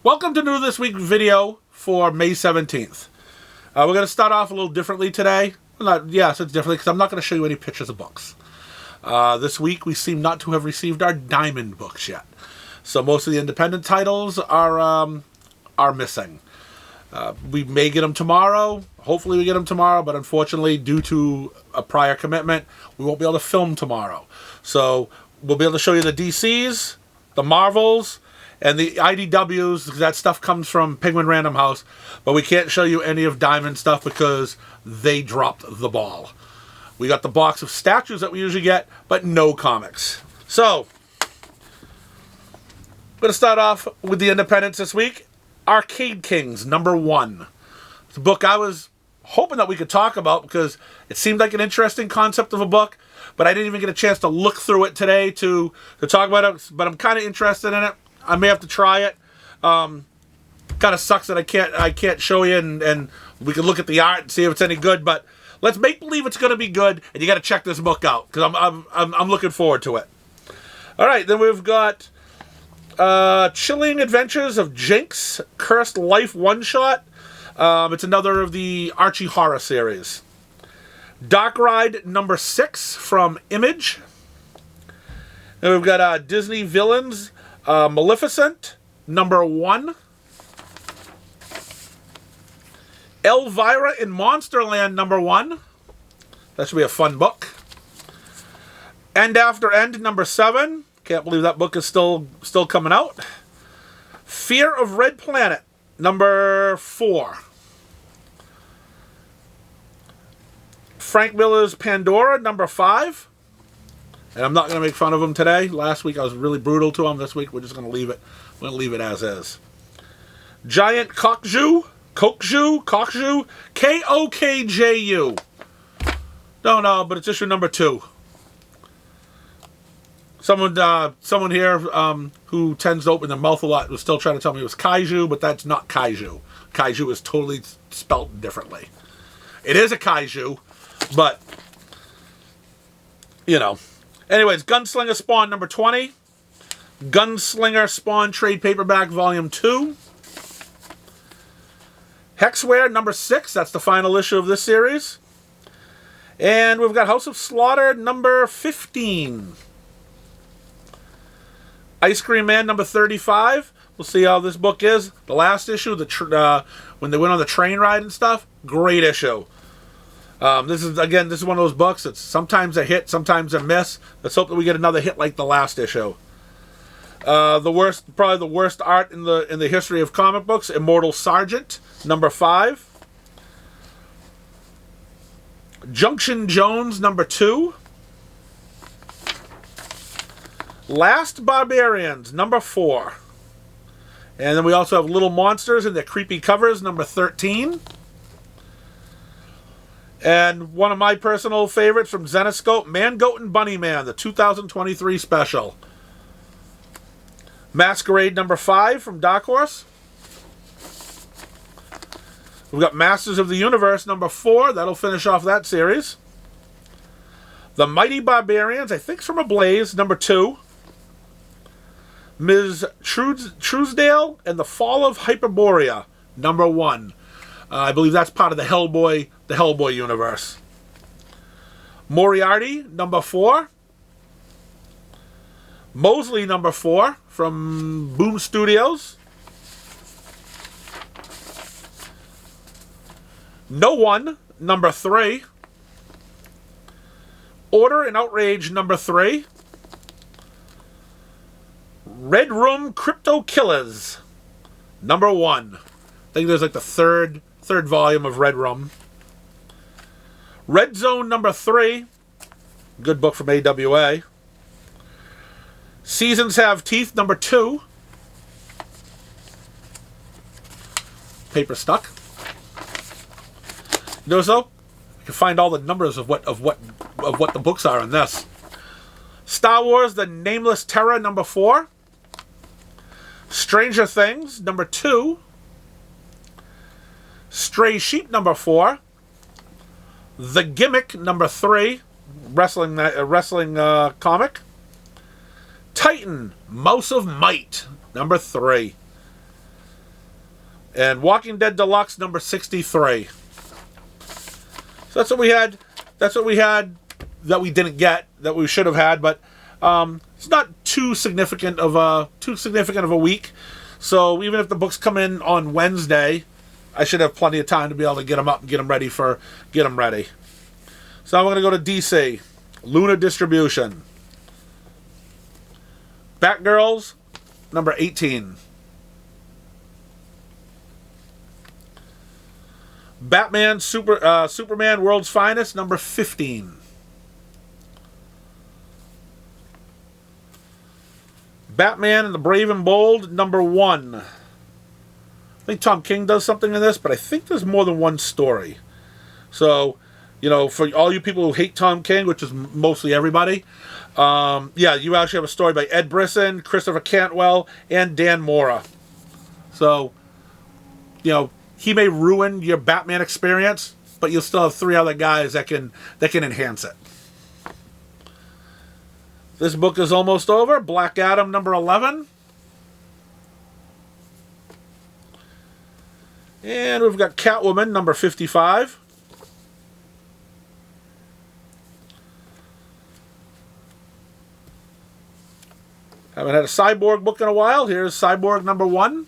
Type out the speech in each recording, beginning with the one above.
Welcome to New This Week video for May 17th. We're going to start off a little differently today. It's differently because I'm not going to show you any pictures of books. This week we seem not to have received our Diamond books yet. So most of the independent titles are missing. We may get them tomorrow. Hopefully we get them tomorrow, but unfortunately, due to a prior commitment, we won't be able to film tomorrow. So we'll be able to show you the DCs, the Marvels, and the IDWs, because that stuff comes from Penguin Random House, but we can't show you any of Diamond stuff because they dropped the ball. We got the box of statues that we usually get, but no comics. So, I'm going to start off with the independents this week. Arcade Kings, #1. It's a book I was hoping that we could talk about because it seemed like an interesting concept of a book, but I didn't even get a chance to look through it today to talk about it, but I'm kind of interested in it. I may have to try it. Kind of sucks that I can't show you and we can look at the art and see if it's any good. But let's make believe it's going to be good, and you got to check this book out because I'm looking forward to it. All right, then we've got Chilling Adventures of Jinx, Cursed Life one shot. It's another of the Archie horror series. Dark Ride #6 from Image. And we've got Disney Villains. Maleficent, #1. Elvira in Monsterland, #1. That should be a fun book. End After End, #7. Can't believe that book is still coming out. Fear of Red Planet, #4. Frank Miller's Pandora, #5. And I'm not going to make fun of him today. Last week I was really brutal to him. This week we're just going to leave it. We're going to leave it as is. Giant Kokju, Kokju, No, but it's issue #2. Someone here who tends to open their mouth a lot was still trying to tell me it was Kaiju, but that's not Kaiju. Kaiju is totally spelt differently. It is a Kaiju, but you know. Anyways, Gunslinger Spawn #20. Gunslinger Spawn Trade Paperback Volume 2. Hexware #6. That's the final issue of this series. And we've got House of Slaughter #15. Ice Cream Man #35. We'll see how this book is. The last issue, when they went on the train ride and stuff, great issue. This is one of those books that's sometimes a hit, sometimes a miss. Let's hope that we get another hit like the last issue. Probably the worst art in the history of comic books, Immortal Sergeant, #5. Junction Jones, #2. Last Barbarians, #4. And then we also have Little Monsters and their creepy covers, #13. And one of my personal favorites from Zenescope, Man, Goat, and Bunny Man, the 2023 special. Masquerade #5 from Dark Horse. We've got Masters of the Universe #4. That'll finish off that series. The Mighty Barbarians, I think from Ablaze, #2. Ms. Truesdale and the Fall of Hyperborea, #1. I believe that's part of the Hellboy universe. Moriarty, #4. Mosley, #4 from Boom Studios. No One, #3. Order and Outrage, #3. Red Room Crypto Killers, #1. I think there's like the third volume of Red Room. Red Zone #3. Good book from AWA. Seasons Have Teeth, #2. Paper stuck. Notice though, you can find all the numbers of what the books are in this. Star Wars: The Nameless Terror, #4. Stranger Things, #2. Stray Sheep, #4. The Gimmick, #3. Wrestling comic. Titan, Mouse of Might, #3. And Walking Dead Deluxe number 63. So that's what we had. That's what we had that we didn't get, that we should have had, but it's not too significant of a week. So even if the books come in on Wednesday, I should have plenty of time to be able to get them up and get them ready. So I'm going to go to DC. Luna Distribution. Batgirls, number 18. Batman, Superman, World's Finest, number 15. Batman and the Brave and Bold, number 1. I think Tom King does something in this, but I think there's more than one story. So, for all you people who hate Tom King, which is mostly everybody, you actually have a story by Ed Brisson, Christopher Cantwell, and Dan Mora. So, he may ruin your Batman experience, but you'll still have 3 other guys that can enhance it. This book is almost over. Black Adam, number 11. And we've got Catwoman, number 55. Haven't had a Cyborg book in a while. Here's Cyborg number 1.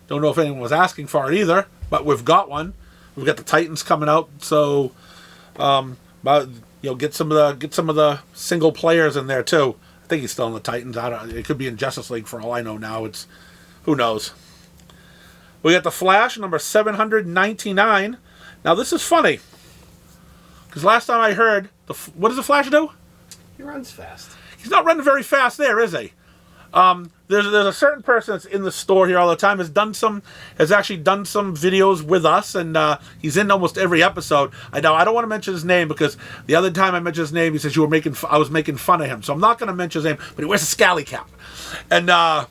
Don't know if anyone was asking for it either, but we've got one. We've got the Titans coming out, so get some of the single players in there too. I think he's still in the Titans. It could be in Justice League for all I know now. Who knows? We got the Flash number 799. Now this is funny because last time I heard, what does the Flash do? He runs fast. He's not running very fast there, is he? There's a certain person that's in the store here all the time, has actually done some videos with us, and he's in almost every episode. I don't want to mention his name because the other time I mentioned his name, he says I was making fun of him. So I'm not going to mention his name, but he wears a scally cap. And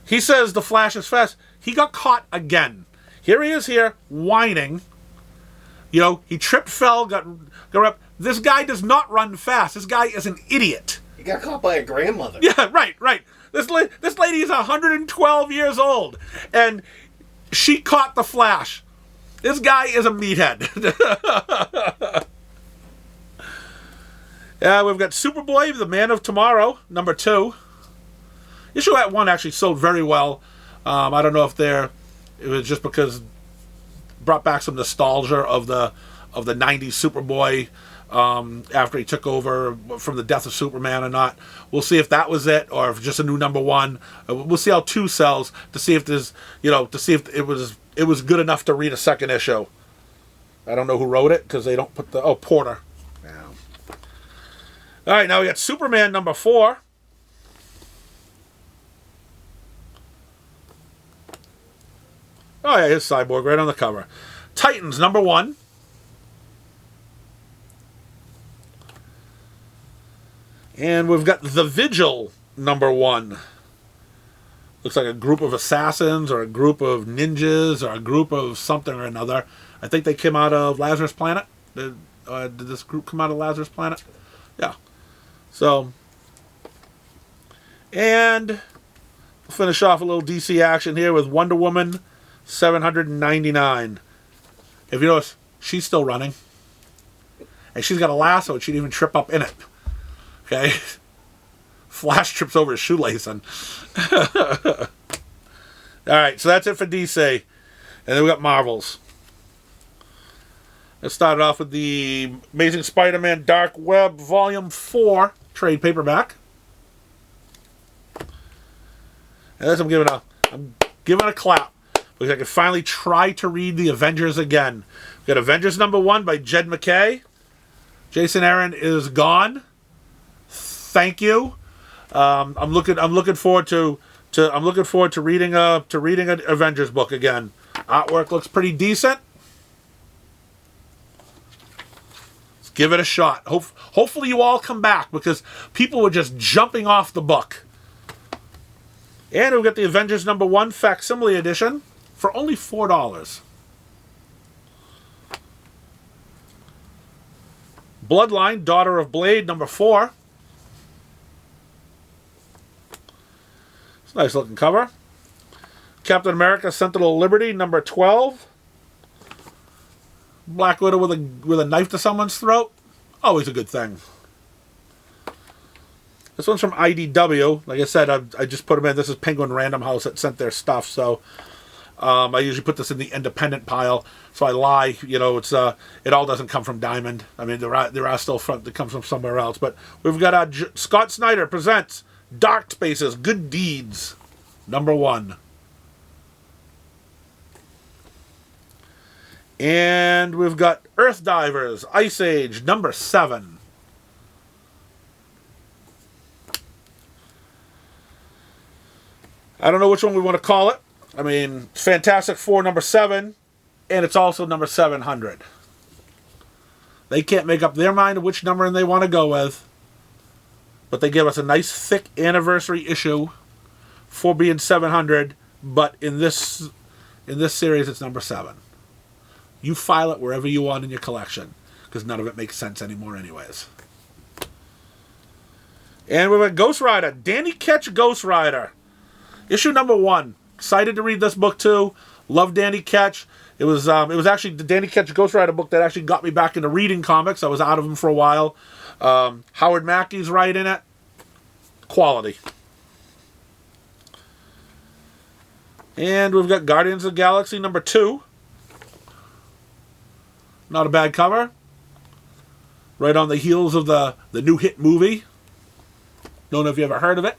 he says the Flash is fast. He got caught again. Here he is here, whining. He tripped, fell, got up. This guy does not run fast. This guy is an idiot. He got caught by a grandmother. Yeah, right. This lady is 112 years old, and she caught the Flash. This guy is a meathead. Yeah, we've got Superboy, the Man of Tomorrow, number 2. Issue 1 actually sold very well. I don't know if it was just because it brought back some nostalgia of the 90s Superboy. After he took over from the death of Superman or not. We'll see if that was it or if just a new number 1. We'll see how 2 sells to see if there's, to see if it was good enough to read a second issue. I don't know who wrote it because they don't put Porter. Yeah. All right, now we got Superman number 4. Oh yeah, here's Cyborg right on the cover. Titans number 1. And we've got The Vigil, number 1. Looks like a group of assassins or a group of ninjas or a group of something or another. I think they came out of Lazarus Planet. Did this group come out of Lazarus Planet? Yeah. So, and we'll finish off a little DC action here with Wonder Woman 799. If you notice, she's still running. And she's got a lasso and she didn't even trip up in it. Okay, Flash trips over his shoelace. All right, so that's it for DC. And then we got Marvels. Let's start off with the Amazing Spider-Man Dark Web Volume 4 trade paperback. And this I'm giving a clap because I can finally try to read the Avengers again. We got Avengers number 1 by Jed MacKay. Jason Aaron is gone. Thank you. I'm looking forward to reading an Avengers book again. Artwork looks pretty decent. Let's give it a shot. Hopefully you all come back because people were just jumping off the book. And we've got the Avengers number 1 facsimile edition for only $4. Bloodline, Daughter of Blade, number 4. It's a nice looking cover. Captain America: Sentinel of Liberty, number 12. Black Widow with a knife to someone's throat. Always a good thing. This one's from IDW. Like I said, I just put them in. This is Penguin Random House that sent their stuff, so I usually put this in the independent pile. So I lie, you know. It's it all doesn't come from Diamond. I mean, there are still front that comes from somewhere else. But we've got Scott Snyder presents Dark Spaces: Good Deeds, number 1. And we've got Earth Divers: Ice Age, number 7. I don't know which one we want to call it. I mean, Fantastic Four, number 7, and it's also number 700. They can't make up their mind of which number they want to go with, but they give us a nice thick anniversary issue for being 700. But in this series, it's number 7. You file it wherever you want in your collection, because none of it makes sense anymore anyways. And we've got Ghost Rider, Danny Ketch Ghost Rider. Issue number 1. Excited to read this book too. Love Danny Ketch. It was actually the Danny Ketch Ghost Rider book that actually got me back into reading comics. I was out of them for a while. Howard Mackey's writing it. Quality. And we've got Guardians of the Galaxy number 2. Not a bad cover. Right on the heels of the new hit movie. Don't know if you ever heard of it.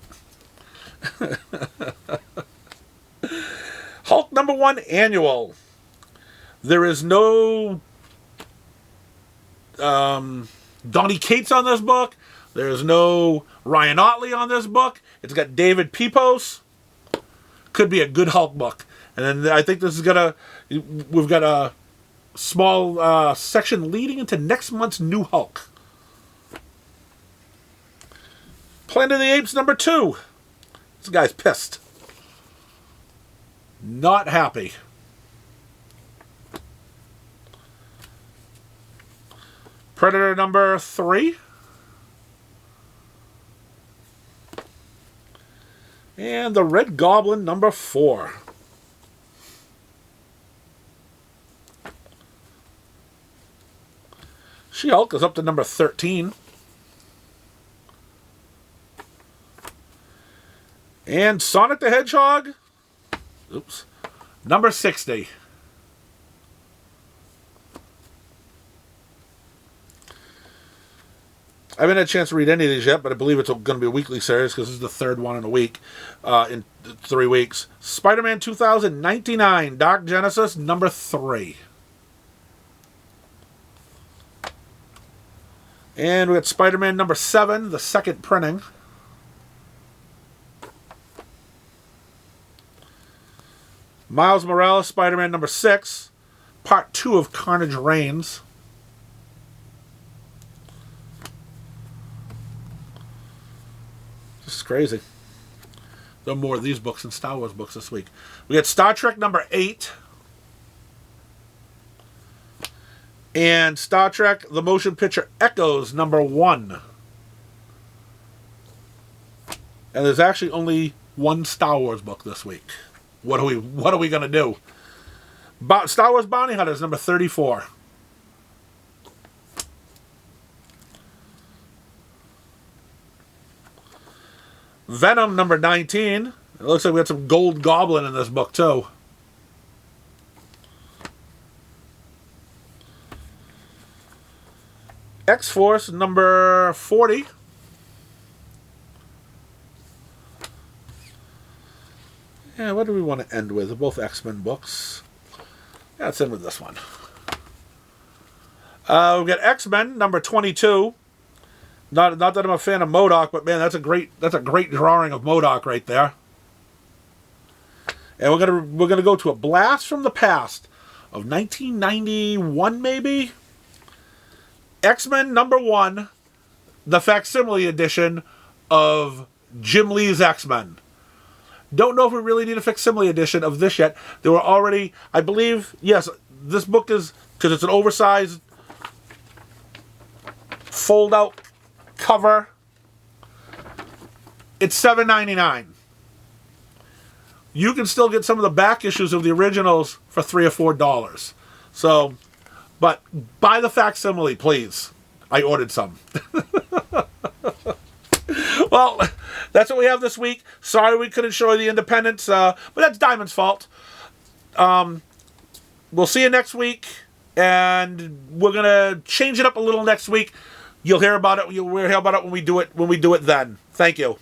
Hulk number 1 annual. There is no Donny Cates on this book. There is no Ryan Otley on this book. It's got David Pepose. Could be a good Hulk book. And then I think this is we've got a small section leading into next month's new Hulk. Planet of the Apes number 2. This guy's pissed. Not happy. Predator number 3. And the Red Goblin number 4. She-Hulk is up to number 13. And Sonic the Hedgehog, number 60. I haven't had a chance to read any of these yet, but I believe it's going to be a weekly series because this is the third one in a week, in 3 weeks. Spider-Man 2099, Dark Genesis, number 3. And we got Spider-Man number 7, the second printing. Miles Morales, Spider-Man number 6, part 2 of Carnage Reigns. This is crazy. There are more of these books than Star Wars books this week. We got Star Trek number 8. And Star Trek The Motion Picture Echoes number 1. And there's actually only one Star Wars book this week. What are we going to do? Star Wars Bounty Hunters, number 34. Venom, number 19. It looks like we got some Gold Goblin in this book, too. X-Force, number 40. Yeah, what do we want to end with? They're both X-Men books. Yeah, let's end with this one. We've got X-Men number 22. Not that I'm a fan of MODOK, but man, that's a great drawing of MODOK right there. And we're gonna go to a blast from the past of 1991, maybe. X-Men number 1, the facsimile edition of Jim Lee's X-Men. Don't know if we really need a facsimile edition of this yet. There were already, I believe, yes, this book is, because it's an oversized fold-out cover, it's $7.99. you can still get some of the back issues of the originals for $3 or $4. So, but buy the facsimile, please. I ordered some. Well, that's what we have this week. Sorry we couldn't show you the Independents, but that's Diamond's fault. We'll see you next week, and we're gonna change it up a little next week. You'll hear about it. You'll hear about it when we do it. When we do it, then. Thank you.